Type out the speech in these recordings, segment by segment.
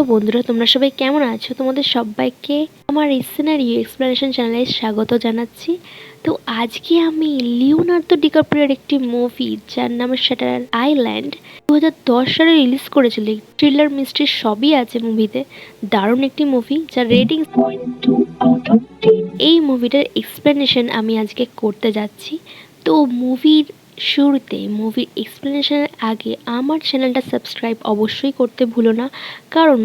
তো বন্ধুরা, তোমরা সবাই কেমন আছো? তোমাদের সবাইকে আমার এই সিনারিও এক্সপ্লেনেশন চ্যানেলে স্বাগত জানাচ্ছি। তো আজকে আমি লিওনার্দো ডিক্যাপ্রিওর একটি মুভি যার নাম শাটার আইল্যান্ড 2010 সালে রিলিজ করেছিল। থ্রিলার মিস্ট্রি সবই আছে মুভিতে। দারুণ একটি মুভি যার রেটিং 7.2 এই মুভিটার এক্সপ্লেনেশন আমি আজকে করতে যাচ্ছি। তো মুভির শুরুতে মুভির এক্সপ্লেনেশনের আগে আমার চ্যানেলটা সাবস্ক্রাইব অবশ্যই করতে ভুলো না, কারণ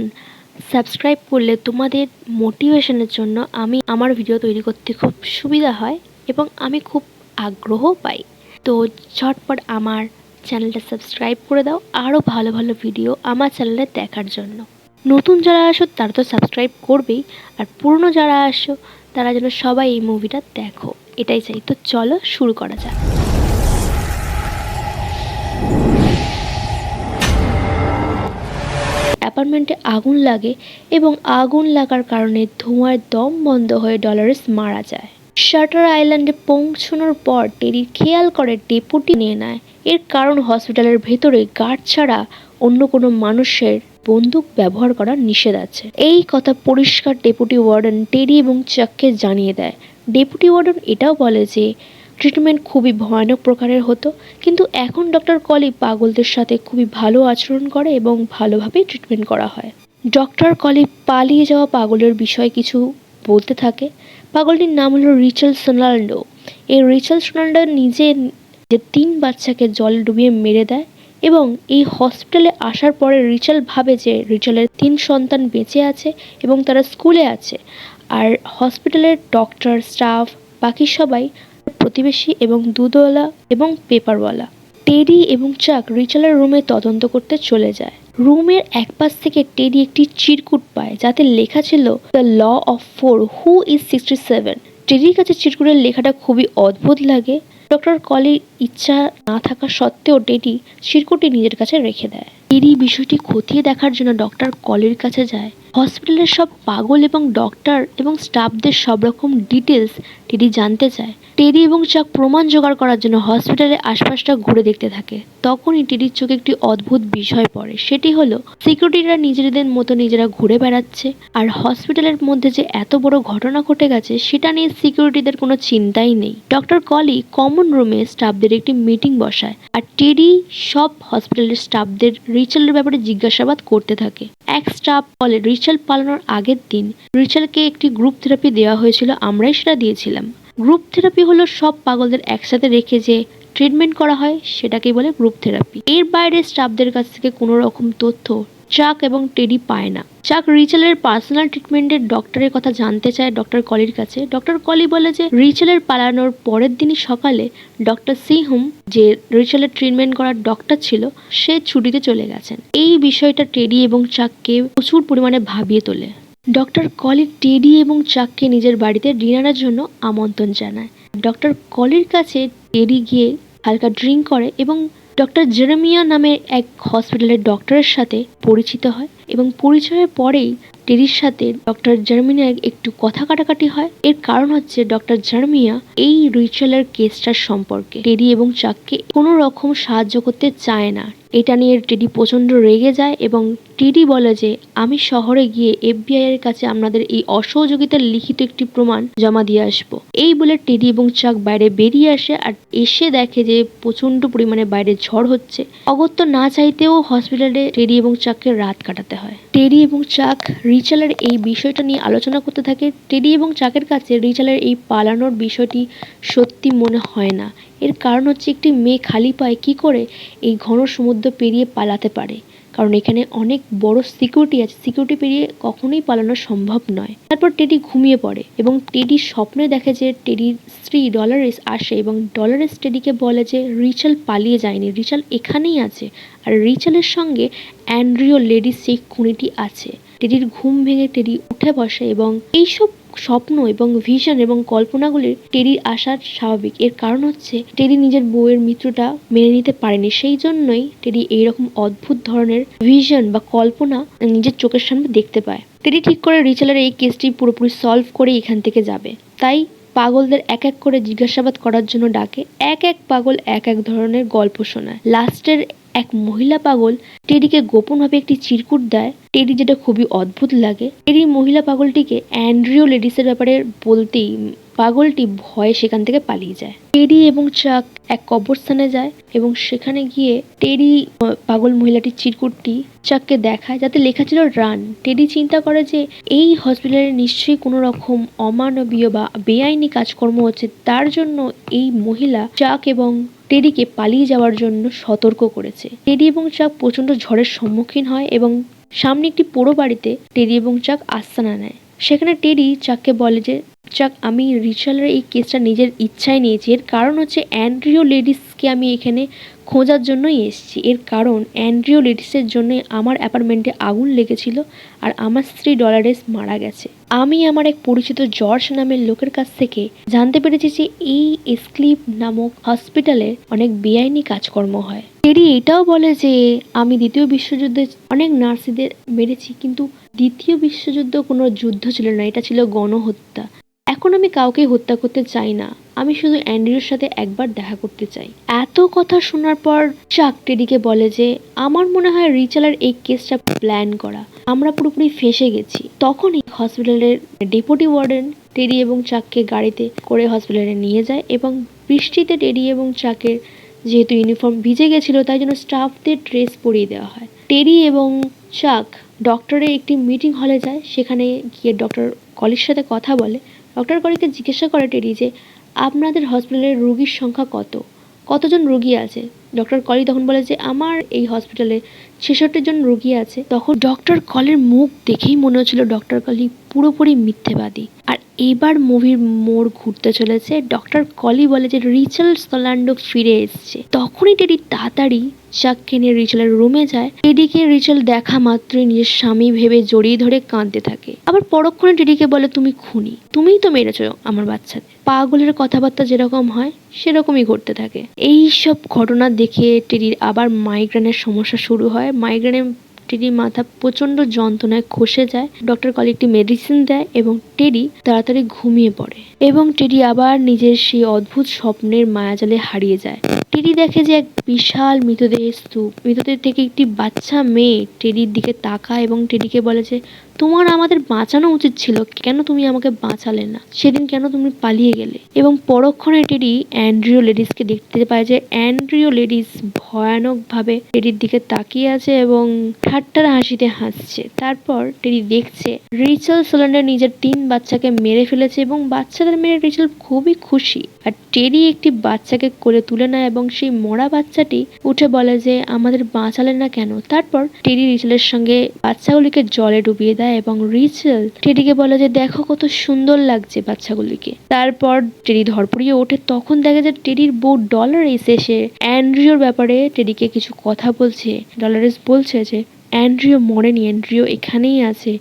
সাবস্ক্রাইব করলে তোমাদের মোটিভেশনের জন্য আমি আমার ভিডিও তৈরি করতে খুব সুবিধা হয় এবং আমি খুব আগ্রহ পাই। তো ঝটপট আমার চ্যানেলটা সাবস্ক্রাইব করে দাও আরও ভালো ভালো ভিডিও আমার চ্যানেলে দেখার জন্য। নতুন যারা আসো তারা তো সাবস্ক্রাইব করবেই, আর পুরনো যারা আসো তারা যেন সবাই এই মুভিটা দেখো, এটাই চাই। তো চলো শুরু করা যাক। অ্যাপার্টমেন্টে আগুন লাগে এবং আগুন লাগার কারণে ধোঁয়ায় দম বন্ধ হয়ে ডলারেস মারা যায়। শাটার আইল্যান্ডে পৌঁছানোর পর টেরি খেয়াল করে ডেপুটি নিয়ে নেয়। এর কারণ হসপিটালের ভেতরে গার্ড ছাড়া অন্য কোনো মানুষের বন্দুক ব্যবহার করা নিষেধ আছে। এই কথা পরিষ্কার ডেপুটি ওয়ার্ডেন টেরি এবং চাককে জানিয়ে দেয়। ডেপুটি ওয়ার্ডেন এটাও বলে যে ট্রিটমেন্ট খুবই ভয়ানক প্রকারের হতো, কিন্তু এখন ডক্টর কলি পাগলদের সাথে খুবই ভালো আচরণ করে এবং ভালোভাবেই ট্রিটমেন্ট করা হয়। ডক্টর কলি পালিয়ে যাওয়া পাগলের বিষয়ে কিছু বলতে থাকে। পাগলটির নাম হলো রিচেল সোনাল্ডো। এই রিচেল সোনাল্ডো নিজে যে 3 বাচ্চাকে জলে ডুবিয়ে মেরে দেয় এবং এই হসপিটালে আসার পরে রিচেল ভাবে যে রিচেলের 3 সন্তান বেঁচে আছে এবং তারা স্কুলে আছে, আর হসপিটালের ডক্টর, স্টাফ, বাকি সবাই প্রতিবেশী এবং দুধওয়ালা এবং পেপারওয়ালা। টেডি এবং চাক রিচেলের রুমে তদন্ত করতে চলে যায়। রুমের এক পাশ থেকে টেডি একটি চিরকুট পায় যাতে লেখা ছিল the law of 4 who is 67। টেডির কাছে চিরকুটের লেখাটা খুবই অদ্ভুত লাগে। ডক্টর কলির ইচ্ছা না থাকা সত্ত্বেও টেডি চিরকুটটি নিজের কাছে রেখে দেয়। টেডি বিষয়টি খতিয়ে দেখার জন্য ডক্টর কলির কাছে যায়। হসপিটালের সব পাগল এবং ডক্টর এবং স্টাফদের সব রকম ডিটেলস টেডি জানতে চায়। টেডি এবং চাক প্রমাণ জোগাড় করার জন্য হসপিটালের আশপাশটা ঘুরে দেখতে থাকে। তখনই টেডির চোখে একটি অদ্ভুত বিষয় পড়ে। সেটি হলো সিকিউরিটিরা নিজেদের মতো নিজেরা ঘুরে বেড়াচ্ছে, আর হসপিটালের মধ্যে যে এত বড় ঘটনা ঘটে গেছে সেটা নিয়ে সিকিউরিটিদের কোনো চিন্তাই নেই। ডক্টর কলি কমন রুমে স্টাফদের একটি মিটিং বসায়, আর টেডি সব হসপিটালের স্টাফদের রিচেলের ব্যাপারে জিজ্ঞাসাবাদ করতে থাকে। এক স্টাফ বলে রিচেল পালানোর আগের দিন রিচেলকে একটি গ্রুপ থেরাপি দেওয়া হয়েছিল, আমরাই সেটা দিয়েছিলাম। গ্রুপ থেরাপি হলো সব পাগলদের একসাথে রেখে যে ট্রিটমেন্ট করা হয় সেটাকেই বলে গ্রুপ থেরাপি। এর বাইরে স্টাফদের কাছ থেকে কোনো রকম তথ্য চাক এবং টেডি পায় না। চাক রিচেলের পার্সোনাল ট্রিটমেন্টের ডক্টরের কথা জানতে চায় ডক্টর কলির কাছে। ডক্টর কলি বলে যে রিচেলের পালানোর পরের দিনই সকালে ডক্টর সিহুম, যে রিচেলের ট্রিটমেন্ট করার ডক্টর ছিল, সে ছুটিতে চলে গেছেন। এই বিষয়টা টেডি এবং চাককে প্রচুর পরিমাণে ভাবিয়ে তোলে। ডক্টর কলি টেডি এবং চাককে নিজের বাড়িতে ডিনারের জন্য আমন্ত্রণ জানায়। ডক্টর কলির কাছে টেডি গিয়ে হালকা ড্রিঙ্ক করে এবং ডক্টর জেরেমিয়া নামে এক হসপিটালের ডক্টরের সাথে পরিচিত হয় এবং পরিচয়ের পরেই টেডির সাথে ডক্টর জার্মিনিয়ার একটু কথা কাটাকাটি হয়। এর কারণ হচ্ছে ডক্টর জার্মিয়া এই রিচেলের কেসটার সম্পর্কে টেডি এবং চাককে কোনো রকম সাহায্য করতে চায় না। এটা নিয়ে টেডি প্রচণ্ড রেগে যায় এবং টেডি বলে যে আমি শহরে গিয়ে FBI এর কাছে আমাদের এই অসহযোগিতার লিখিত একটি প্রমাণ জমা দিয়ে আসবো। এই বলে টেডি এবং চাক বাইরে বেরিয়ে আসে, আর এসে দেখে যে প্রচণ্ড পরিমাণে বাইরে ঝড় হচ্ছে। অগত্য না চাইতেও হসপিটালে টেডি এবং চাককে রাত কাটাতে হয়। টেডি এবং চাক রিচেলের এই বিষয়টা নিয়ে আলোচনা করতে থাকে। টেডি এবং চাকের কাছে রিচেলের এই পালানোর বিষয়টি সত্যি মনে হয় না। এর কারণ হচ্ছে একটি মেয়ে খালি পায়ে কি করে এই ঘন সমুদ্র পেরিয়ে পালাতে পারে, কারণ এখানে অনেক বড় সিকিউরিটি আছে। সিকিউরিটি পেরিয়ে কখনোই পালানো সম্ভব নয়। তারপর টেডি ঘুমিয়ে পড়ে এবং টেডি স্বপ্নে দেখে যে টেডির স্ত্রী ডলারেস আসে এবং ডলারেস টেডিকে বলে যে রিচেল পালিয়ে যায়নি, রিচেল এখানেই আছে, আর রিচেলের সঙ্গে অ্যান্ড্রিও লেডিস সেই খুনিটি আছে। টেডির ঘুম ভেঙে টেডি উঠে বসে এবং এইসব স্বপ্ন এবং ভিশন এবং কল্পনাগুলির টেডির আসার স্বাভাবিক। এর কারণ হচ্ছে টেডি নিজের বউয়ের মৃত্যুটা মেনে নিতে পারেনি, সেই জন্যই টেডি এইরকম অদ্ভুত ধরনের ভিশন বা কল্পনা নিজের চোখের সামনে দেখতে পায়। টেডি ঠিক করে রিচেলের এই কেসটি পুরোপুরি সলভ করে এখান থেকে যাবে। তাই পাগলদের এক এক করে জিজ্ঞাসাবাদ করার জন্য ডাকে। এক এক পাগল এক এক ধরনের গল্প শোনায়। লাস্টের এক মহিলা পাগল টেডিকে গোপনভাবে একটি চিরকুট দেয়। টেডি যেটা খুবই অদ্ভুত লাগে। টেডি মহিলা পাগলটিকে অ্যান্ড্রিউ লেডিসের ব্যাপারে বলতেই পাগলটি ভয়ে সেখান থেকে পালিয়ে যায়। টেডি এবং চাক এক কবরস্থানে যায় এবং সেখানে গিয়ে টেডি পাগল মহিলাটির চিরকুটটি চাককে দেখায়, যাতে লেখা ছিল রান। টেডি চিন্তা করে যে এই হসপিটালে নিশ্চয়ই কোনো রকম অমানবীয় বা বেআইনি কাজকর্ম হচ্ছে, তার জন্য এই মহিলা চাক এবং টেডিকে পালিয়ে যাওয়ার জন্য সতর্ক করেছে। টেডি এবং চাক প্রচন্ড ঝড়ের সম্মুখীন হয় এবং সামনে একটি পোড়ো বাড়িতে টেডি এবং চাক আস্তানা নেয়। সেখানে টেডি চাককে বলে যে চাক, আমি রিচালের এই কেসটা নিজের ইচ্ছায় নিয়েছি। এর কারণ হচ্ছে অ্যান্ড্রিউ লেডিসকে আমি এখানে খোঁজার জন্যই এসেছি। এর কারণ অ্যান্ড্রিউ লেডিসের জন্যই আমার অ্যাপার্টমেন্টে আগুন লেগেছিল আর আমার স্ত্রী ডলারেস মারা গেছে। আমি আমার এক পরিচিত জর্জ নামের লোকের কাছ থেকে জানতে পেরেছি যে এই এসক্লিপ নামক হসপিটালে অনেক বেআইনি কাজকর্ম হয়। টেডি এটাও বলে যে আমি দ্বিতীয় বিশ্বযুদ্ধে অনেক নার্সিদের মেরেছি, কিন্তু দ্বিতীয় বিশ্বযুদ্ধ কোনো যুদ্ধ ছিল না, এটা ছিল গণহত্যা। এখন আমি কাউকে হত্যা করতে চাই না, আমি শুধু অ্যান্ড্রিউর সাথে একবার দেখা করতে চাই। এত কথা শোনার পর চাক টেডিকে বলে যে আমার মনে হয় রিচালের এই কেসটা প্ল্যান করা, আমরা পুরোপুরি ফেঁসে গেছি। তখনই হসপিটালের ডেপুটি ওয়ার্ডেন টেডি এবং চাককে গাড়িতে করে হসপিটালে নিয়ে যায় এবং বৃষ্টিতে টেডি এবং চাকের যেহেতু ইউনিফর্ম ভিজে গেছিল, তাই জন্য স্টাফদের ড্রেস পরিয়ে দেওয়া হয়। টেডি এবং চাক ডক্টরের একটি মিটিং হলে যায়। সেখানে গিয়ে ডক্টর কলির সাথে কথা বলে। ডক্টর কলিকে জিজ্ঞাসা করে টেডি যে আপনাদের হসপিটালের রোগীর সংখ্যা কতজন রোগী আছে। ডক্টর কলি তখন বলে যে আমার এই হসপিটালে 66 জন রোগী আছে। তখন ডক্টর কলির মুখ দেখেই মনে হচ্ছিল ডক্টর কলি পুরোপুরি মিথ্যেবাদী। আর এবার মুভির মোড় ঘুরতে চলেছে। ডক্টর কলি বলে যে রিচাল সল্যান্ডো ফিরে এসছে। তখনই টেডি তাড়াতাড়ি চাককে নিয়ে রিচালের রুমে যায়। টেডিকে রিচাল দেখা মাত্রই নিজের স্বামী ভেবে জড়িয়ে ধরে কাঁদতে থাকে। আবার পরক্ষণে টেডিকে বলে তুমি খুনি, তুমিই তো মেরেছ আমার বাচ্চাদের। পাগলের কথাবার্তা যেরকম হয় সেরকমই ঘটতে থাকে। এই সব ঘটনা দেখে টেডির আবার মাইগ্রেনের সমস্যা শুরু হয়। মাইগ্রেনে টেডির মাথা প্রচন্ড যন্ত্রণায় খসে যায়। ডক্টর কলি একটি মেডিসিন দেয় এবং টেডি তাড়াতাড়ি ঘুমিয়ে পড়ে এবং টেডি আবার নিজের সেই অদ্ভুত স্বপ্নের মায়াজালে হারিয়ে যায়। টেডি দেখে যে এক বিশাল মৃতদেহের স্তূপ। মৃতদেহ থেকে একটি বাচ্চা মেয়ে টেডির দিকে তাকায় এবং টেডিকে বলে যে তোমার আমাদের বাঁচানো উচিত ছিল, কেন তুমি আমাকে বাঁচালে না, সেদিন কেন তুমি পালিয়ে গেলে। এবং পরক্ষণে টেডি অ্যান্ড্রিউ লেডিসকে দেখতে পায় যে অ্যান্ড্রিউ লেডিস ভয়ানকভাবে টেডির দিকে তাকিয়ে আছে এবং ঠাট্টার হাসিতে হাসছে। তারপর টেডি দেখছে রিচাল সোল্যান্ডার নিজের 3 বাচ্চাকে মেরে ফেলেছে এবং বাচ্চাদের মেরে রিচাল খুবই খুশি। আর টেডি একটি বাচ্চাকে কোলে তুলে নেয় এবং সেই মরা বাচ্চাটি উঠে বলে যে আমাদের বাঁচালেন না কেন। তারপর টেডি রিচালের সঙ্গে বাচ্চাগুলিকে জলে ডুবিয়ে দেয় এবং রিচাল টেডিকে বলে যে দেখো কত সুন্দর লাগছে বাচ্চাগুলিকে। তারপর টেডি ধরপড়িয়ে ওঠে। তখন দেখে যে টেডির বউ ডলারেস এসে অ্যান্ড্রিউর ব্যাপারে টেডিকে কিছু কথা বলছে। ডলারেস বলছে যে অ্যান্ড্রিউ মরেনি, অ্যান্ড্রিউ এখানেই আছে।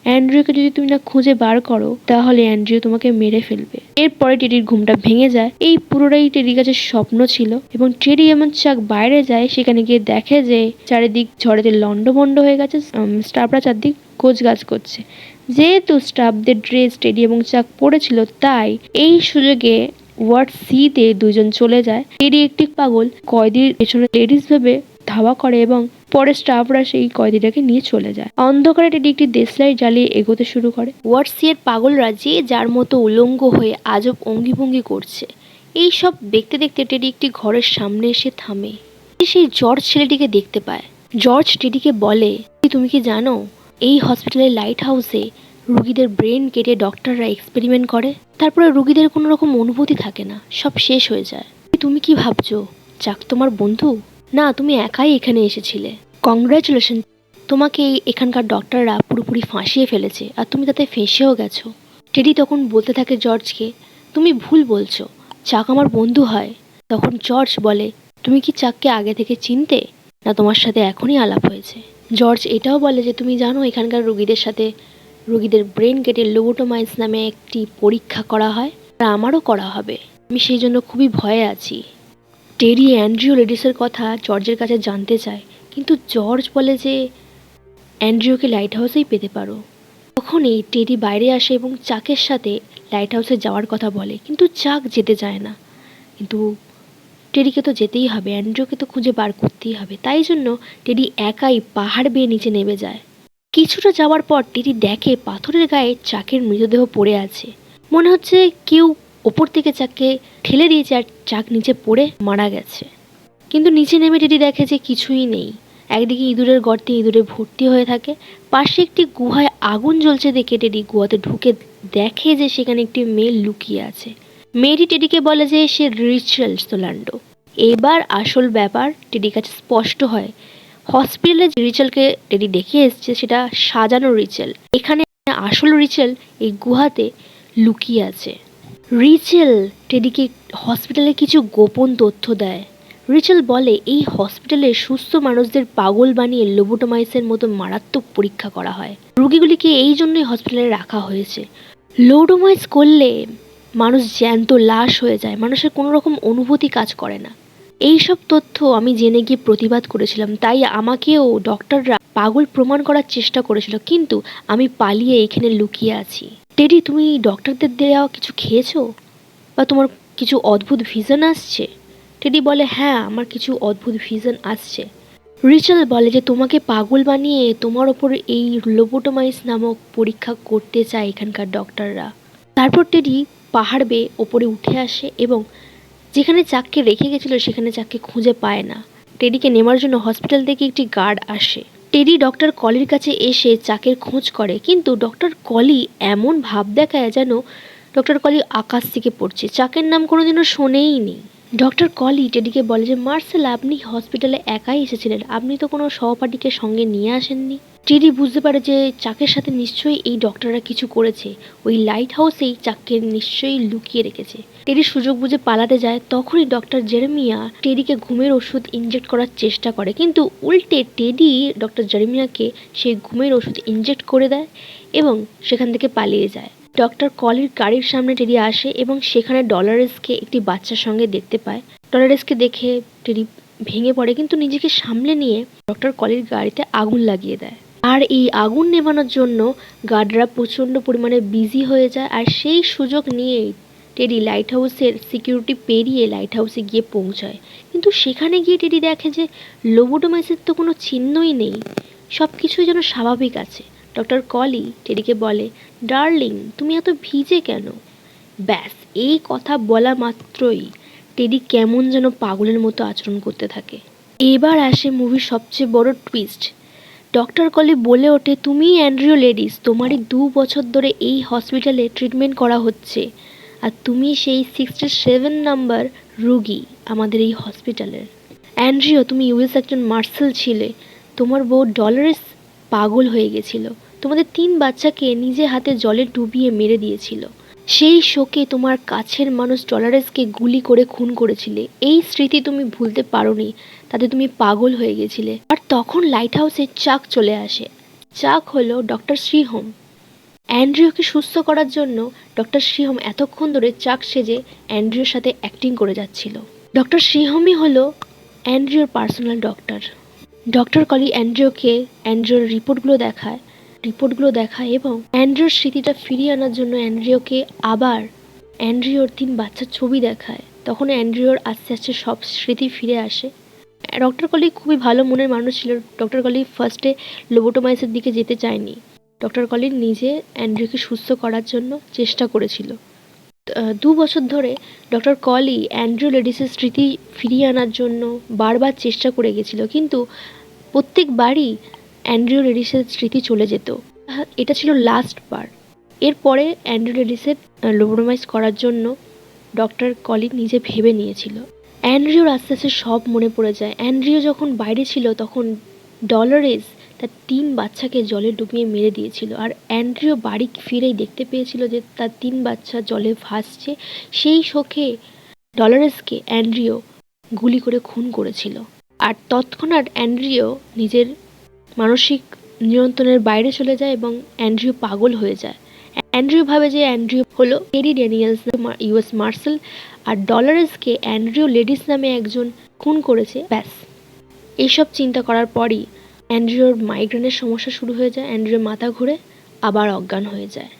অ্যান্ড্রিউকে যদি তুমি না খুঁজে বার করো তাহলে অ্যান্ড্রিউ তোমাকে মেরে ফেলবে। এরপরে টেডির ঘুমটা ভেঙে যায়। এই পুরোটাই টেডির কাছে স্বপ্ন ছিল এবং টেডি এমন চাক বাইরে যায়, সেখানে গিয়ে দেখে যে চারিদিক ঝড়েতে লন্ডভন্ড হয়ে গেছে। স্টাফরা চারদিক গোছগাছ করছে। যেহেতু স্টাফদের ড্রেস টেডি এবং চাক পড়েছিল, তাই এই সুযোগে ওয়ার্ড সি তে 2 জন চলে যায়। টেডি একটি পাগল কয়েদির পেছনে লেডিস ভেবে ধাওয়া করে এবং পরে স্টাফরা সেই কয়েদিটাকে নিয়ে চলে যায়। অন্ধকারে টেডি একটি দেশলাই জ্বালিয়ে এগোতে শুরু করে। ওয়ার্ড সি এর পাগলরা যে যার মতো উলঙ্গ হয়ে আজব অঙ্গিভঙ্গি করছে। এই সব দেখতে দেখতে টেডি একটি ঘরের সামনে এসে থামে। সেই জর্জ ছেলেটিকে দেখতে পায়। জর্জ টেডিকে বলে তুমি কি জানো এই হসপিটালের লাইট হাউসে রুগীদের ব্রেন কেটে ডক্টররা এক্সপেরিমেন্ট করে, তারপরে রুগীদের কোনো রকম অনুভূতি থাকে না, সব শেষ হয়ে যায়। তুমি কি ভাবছো চাক তোমার বন্ধু? না, তুমি একাই এখানে এসেছিলে। কংগ্রাচুলেশন, তোমাকে এখানকার ডক্টররা পুরোপুরি ফাঁসিয়ে ফেলেছে আর তুমি তাতে ফেঁসেও গেছো। টেডি তখন বলতে থাকে জর্জকে তুমি ভুল বলছো, চাক আমার বন্ধু হয়। তখন জর্জ বলে তুমি কি চাককে আগে থেকে চিনতে, না তোমার সাথে এখনই আলাপ হয়েছে? জর্জ এটাও বলে যে তুমি জানো এখানকার রুগীদের ব্রেন কেটে লোবোটোমাইজ নামে একটি পরীক্ষা করা হয়, আর আমারও করা হবে। আমি সেই জন্য খুবই ভয়ে আছি। টেডি অ্যান্ড্রিউ লেডিসের কথা জর্জের কাছে জানতে চায়, কিন্তু জর্জ বলে যে অ্যান্ড্রিউকে লাইট হাউসেই পেতে পারো। তখনই টেডি বাইরে আসে এবং চাকের সাথে লাইট হাউসে যাওয়ার কথা বলে, কিন্তু চাক যেতে চায় না। কিন্তু টেডিকে তো যেতেই হবে, অ্যান্ড্রিউকে তো খুঁজে বার করতেই হবে। তাই জন্য টেডি একাই পাহাড় বেয়ে নিচে নেমে যায়। কিছুটা যাওয়ার পর টেডি দেখে পাথরের গায়ে চাকের মৃতদেহ পড়ে আছে। মনে হচ্ছে কেউ ওপর থেকে চাককে ঠেলে দিয়েছে আর চাক নিচে পড়ে মারা গেছে। কিন্তু নিচে নেমে টেডি দেখে যে কিছুই নেই। একদিকে ইঁদুরের গর্তে ইঁদুরে ভর্তি হয়ে থাকে, পাশে একটি গুহায় আগুন জ্বলছে দেখে টেডি গুহাতে ঢুকে দেখে যে সেখানে একটি মেয়ে লুকিয়ে আছে। মেয়েটি টেডিকে বলে যে সে রিচেল সোলান্ডো। এবার আসল ব্যাপার টেডির কাছে স্পষ্ট হয়। হসপিটালে যে রিচেলকে টেডি দেখে এসছে সেটা সাজানো রিচেল। এখানে আসল রিচেল এই গুহাতে লুকিয়ে আছে। রিচেল টেডিকে হসপিটালে কিছু গোপন তথ্য দেয়। রিচেল বলে এই হসপিটালে সুস্থ মানুষদের পাগল বানিয়ে লোবোটোমাইসের মতো মারাত্মক পরীক্ষা করা হয়। রোগীগুলিকে এই জন্যই হসপিটালে রাখা হয়েছে। লোবোটোমাইজ করলে মানুষ জ্যান্ত লাশ হয়ে যায়, মানুষের কোনো রকম অনুভূতি কাজ করে না। এই সব তথ্য আমি জেনে গিয়ে প্রতিবাদ করেছিলাম, তাই আমাকেও ডক্টররা পাগল প্রমাণ করার চেষ্টা করেছিল, কিন্তু আমি পালিয়ে এখানে লুকিয়ে আছি। টেডি, তুমি ডক্টরদের দেওয়া কিছু খেয়েছো বা তোমার কিছু অদ্ভুত ভিশন আসছে? টেডি বলে হ্যাঁ, আমার কিছু অদ্ভুত ভিশন আসছে। রিচেল বলে যে তোমাকে পাগল বানিয়ে তোমার ওপর এই লোবোটোমাইস নামক পরীক্ষা করতে চায় এখানকার ডক্টররা। তারপর টেডি পাহাড় বেয়ে ওপরে উঠে আসে এবং যেখানে চাককে রেখে গেছিল সেখানে চাককে খুঁজে পায় না। টেডিকে নেমার জন্য হসপিটাল থেকে একটি গার্ড আসে। টেডি ডক্টর কলির কাছে এসে চাকের খোঁজ করে, কিন্তু ডক্টর কলি এমন ভাব দেখায় যেন ডক্টর কলি আকাশ থেকে পড়ছে, চাকের নাম কোনোদিনও শোনেই নি। ডক্টর কলি টেডিকে বলে যে মার্সেল, আপনি হসপিটালে একাই এসেছিলেন, আপনি তো কোনো সহপাঠীকে সঙ্গে নিয়ে আসেননি। টেডি বুঝতে পারে যে চাকের সাথে নিশ্চয়ই এই ডক্টররা কিছু করেছে, ওই লাইট হাউসেই চাককে নিশ্চয়ই লুকিয়ে রেখেছে। টেডি সুযোগ বুঝে পালাতে যায়, তখনই ডক্টর জেরেমিয়া টেডিকে ঘুমের ওষুধ ইনজেক্ট করার চেষ্টা করে, কিন্তু উল্টে টেডি ডক্টর জেরেমিয়াকে সেই ঘুমের ওষুধ ইনজেক্ট করে দেয় এবং সেখান থেকে পালিয়ে যায়। ডক্টর কলির গাড়ির সামনে টেডি আসে এবং সেখানে ডলারেসকে একটি বাচ্চার সঙ্গে দেখতে পায়। ডলারেসকে দেখে টেডি ভেঙে পড়ে, কিন্তু নিজেকে সামলে নিয়ে ডক্টর কলির গাড়িতে আগুন লাগিয়ে দেয়। আর এই আগুন নেভানোর জন্য গার্ডরা প্রচণ্ড পরিমাণে বিজি হয়ে যায়, আর সেই সুযোগ নিয়েই টেডি লাইট হাউসের সিকিউরিটি পেরিয়ে লাইট হাউসে গিয়ে পৌঁছায়। কিন্তু সেখানে গিয়ে টেডি দেখে যে লোবোটোমাইসের তো কোনো চিহ্নই নেই, সব কিছুই যেন স্বাভাবিক আছে। ডক্টর কলি টেডিকে বলে, ডার্লিং, তুমি এত ভিজে কেন? ব্যাস, এই কথা বলা মাত্রই টেডি কেমন যেন পাগলের মতো আচরণ করতে থাকে। এবার আসে মুভির সবচেয়ে বড় টুইস্ট। ডক্টর কলি বলে ওঠে, তুমি অ্যান্ড্রিউ লেডিস, তোমারই 2 বছর ধরে এই হসপিটালে ট্রিটমেন্ট করা হচ্ছে, আর তুমি সেই 67 নাম্বার রুগী আমাদের এই হসপিটালের। অ্যান্ড্রিও, তুমি ইউএস একজন মার্শাল ছিলে, তোমার বউ ডলারেস পাগল হয়ে গেছিল, তোমাদের 3 বাচ্চাকে নিজে হাতে জলে ডুবিয়ে মেরে দিয়েছিল। সেই শোকে তোমার কাছের মানুষ ডলারেসকে গুলি করে খুন করেছিলে, এই স্মৃতি তুমি ভুলতে পারোনি, তাতে তুমি পাগল হয়ে গেছিলে। আর তখন লাইট হাউসে চাক চলে আসে। চাক হলো ডক্টর শ্রীহোম। অ্যান্ড্রিওকে সুস্থ করার জন্য ডক্টর শ্রীহোম এতক্ষণ ধরে চাক সেজে অ্যান্ড্রিওর সাথে অ্যাক্টিং করে যাচ্ছিল। ডক্টর শ্রীহোমই হলো অ্যান্ড্রিওর পার্সোনাল ডক্টর। ডক্টর কলি অ্যান্ড্রিওর রিপোর্টগুলো দেখায় এবং অ্যান্ড্রিওর স্মৃতিটা ফিরিয়ে আনার জন্য অ্যান্ড্রিওর 3 বাচ্চার ছবি দেখায়। তখন অ্যান্ড্রিওর আস্তে আস্তে সব স্মৃতি ফিরে আসে। ডক্টর কলি খুবই ভালো মনের মানুষ ছিল। ডক্টর কলি ফার্স্টে লোবোটোমাইসের দিকে যেতে চায়নি। ডক্টর কলি নিজে অ্যান্ড্রিওকে সুস্থ করার জন্য চেষ্টা করেছিল। 2 বছর ধরে ডক্টর কলি অ্যান্ড্রিউ লেডিসের স্মৃতি ফিরিয়ে আনার জন্য বারবার চেষ্টা করে গেছিল, কিন্তু প্রত্যেকবারই অ্যান্ড্রিউ লেডিসের স্মৃতি চলে যেত। এটা ছিল লাস্ট বার। এরপরে অ্যান্ড্রিউ লেডিসের লোবোটোমাইজ করার জন্য ডক্টর কলি নিজে ভেবে নিয়েছিল। অ্যান্ড্রিউর আস্তে আস্তে সব মনে পড়ে যায়। অ্যান্ড্রিউ যখন বাইরে ছিল তখন ডলারেস তার 3 বাচ্চাকে জলে ডুবিয়ে মেরে দিয়েছিল, আর অ্যান্ড্রিউ বাড়ি ফিরেই দেখতে পেয়েছিল যে তার 3 বাচ্চা জলে ভাসছে। সেই শোকে ডলারেসকে অ্যান্ড্রিউ গুলি করে খুন করেছিল। আর তৎক্ষণাৎ অ্যান্ড্রিউ নিজের মানসিক নিয়ন্ত্রণের বাইরে চলে যায় এবং অ্যান্ড্রিউ পাগল হয়ে যায়। অ্যান্ড্রিউ ভাবে যে অ্যান্ড্রিউ হলো টেডি ড্যানিয়েলস ইউএস মার্শাল, আর ডলারেসকে অ্যান্ড্রিউ লেডিস নামে একজন খুন করেছে। ব্যাস, এইসব চিন্তা করার পরই অ্যান্ড্রিউর মাইগ্রেনের সমস্যা শুরু হয়ে যায়। অ্যান্ড্রিউর মাথা ঘুরে আবার অজ্ঞান হয়ে যায়।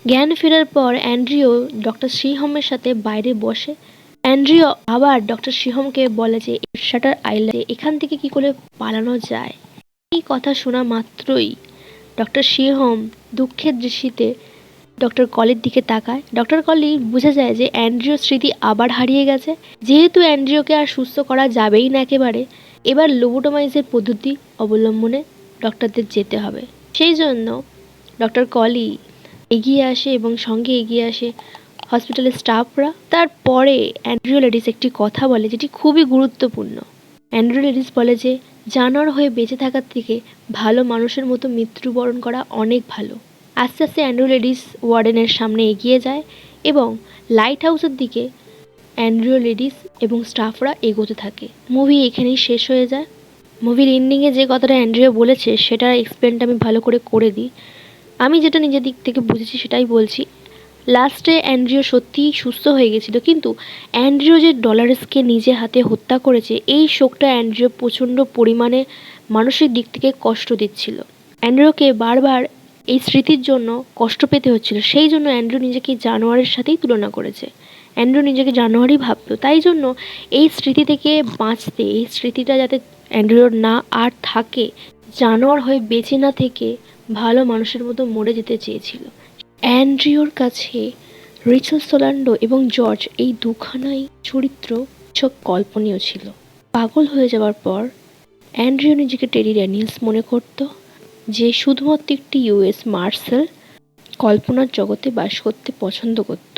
জ্ঞান ফেরার পর অ্যান্ড্রিউ ডক্টর শ্রীহোমের সাথে বাইরে বসে। অ্যান্ড্রিও আবার ডক্টর শিহমকে বলে যে শাটার আইল্যান্ডে এখান থেকে কি করে পালানো যায়। এই কথা শোনা মাত্রই ডক্টর শিহম দুঃখের দৃষ্টিতে ডক্টর কলির দিকে তাকায়। ডক্টর কলি বুঝে যায় যে অ্যান্ড্রিওর স্মৃতি আবার হারিয়ে গেছে। যেহেতু অ্যান্ড্রিওকে আর সুস্থ করা যাবেই না একেবারে, এবার লোবোটোমাইজের পদ্ধতি অবলম্বনে ডক্টরদের যেতে হবে। সেই জন্য ডক্টর কলি এগিয়ে আসে এবং সঙ্গে এগিয়ে আসে হসপিটালের স্টাফরা। তারপরে অ্যান্ড্রিও লেডিস একটি কথা বলে যেটি খুবই গুরুত্বপূর্ণ। অ্যান্ড্রিও লেডিস বলে যে জানোয়ার হয়ে বেঁচে থাকার থেকে ভালো মানুষের মতো মৃত্যুবরণ করা অনেক ভালো। আস্তে আস্তে অ্যান্ড্রিও লেডিস ওয়ার্ডেনের সামনে এগিয়ে যায় এবং লাইট হাউসের দিকে অ্যান্ড্রিও লেডিস এবং স্টাফরা এগোতে থাকে। মুভি এখানেই শেষ হয়ে যায়। মুভির এন্ডিংয়ে যে কথাটা অ্যান্ড্রিও বলেছে সেটার এক্সপ্লেনটা আমি ভালো করে দিই। আমি যেটা নিজের দিক থেকে বুঝেছি সেটাই বলছি। লাস্টে অ্যান্ড্রিও সত্যিই সুস্থ হয়ে গেছিল, কিন্তু অ্যান্ড্রিও যে ডলারেসকে নিজে হাতে হত্যা করেছে এই শোকটা অ্যান্ড্রিও প্রচণ্ড পরিমাণে মানসিক দিক থেকে কষ্ট দিচ্ছিল। অ্যান্ড্রিওকে বারবার এই স্মৃতির জন্য কষ্ট পেতে হচ্ছিল। সেই জন্য অ্যান্ড্রিও নিজেকে জানোয়ারের সাথেই তুলনা করেছে। অ্যান্ড্রিও নিজেকে জানোয়ারই ভাবতো। তাই জন্য এই স্মৃতি থেকে বাঁচতে, এই স্মৃতিটা যাতে অ্যান্ড্রিওর না আর থাকে, জানোয়ার হয়ে বেঁচে না থেকে ভালো মানুষের মতো মরে যেতে চেয়েছিল। অ্যান্ড্রিওর কাছে রিচেল সোলান্ডো এবং জর্জ এই দুখানাই চরিত্র সব কল্পনীয় ছিল। পাগল হয়ে যাওয়ার পর অ্যান্ড্রিও নিজেকে টেরি ড্যানিয়েলস মনে করত, যে শুধুমাত্র একটি ইউএস মার্শাল কল্পনার জগতে বাস করতে পছন্দ করত।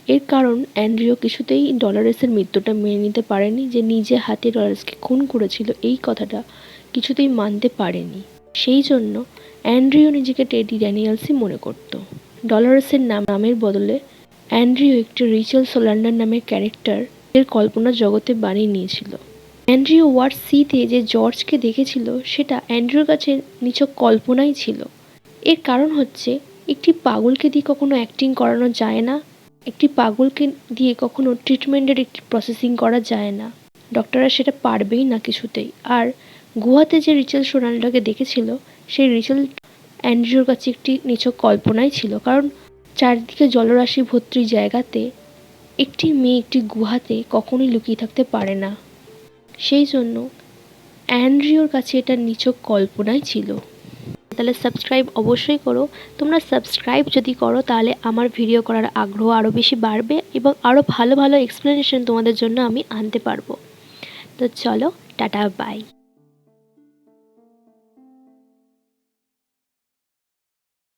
এর কারণ অ্যান্ড্রিও কিছুতেই ডলারেসের মৃত্যুটা মেনে নিতে পারেনি, যে নিজে হাতে ডলারেসকে খুন করেছিল এই কথাটা কিছুতেই মানতে পারেনি। সেই জন্য অ্যান্ড্রিও নিজেকে টেডি ড্যানিয়েলসই মনে করত। ডলারেসের নামের বদলে অ্যান্ড্রিও একটি রিচেল সোলান্ডার নামের ক্যারেক্টার এর কল্পনার জগতে বানিয়ে নিয়েছিল। অ্যান্ড্রিও ওয়ার্ড সিতে যে জর্জকে দেখেছিল সেটা অ্যান্ড্রিওর কাছে নিছক কল্পনাই ছিল। এর কারণ হচ্ছে একটি পাগলকে দিয়ে কখনো অ্যাক্টিং করানো যায় না, একটি পাগলকে দিয়ে কখনো ট্রিটমেন্টের একটি প্রসেসিং করা যায় না। ডক্টররা সেটা পারবেই না কিছুতেই। আর গুহাতে যে রিচেল সোলান্ডারকে দেখেছিল সেই রিচেল অ্যান্ড্রিওর কাছে একটি নিছক কল্পনাই ছিল, কারণ চারিদিকে জলরাশি ভর্তি জায়গাতে একটি মেয়ে একটি গুহাতে কখনোই লুকিয়ে থাকতে পারে না। সেই জন্য অ্যান্ড্রিওর কাছে এটা নিছক কল্পনাই ছিল। তাহলে সাবস্ক্রাইব অবশ্যই করো। তোমরা সাবস্ক্রাইব যদি করো তাহলে আমার ভিডিও করার আগ্রহ আরও বেশি বাড়বে এবং আরও ভালো ভালো এক্সপ্লেনেশন তোমাদের জন্য আমি আনতে পারবো। তো চলো, টাটা, বাই।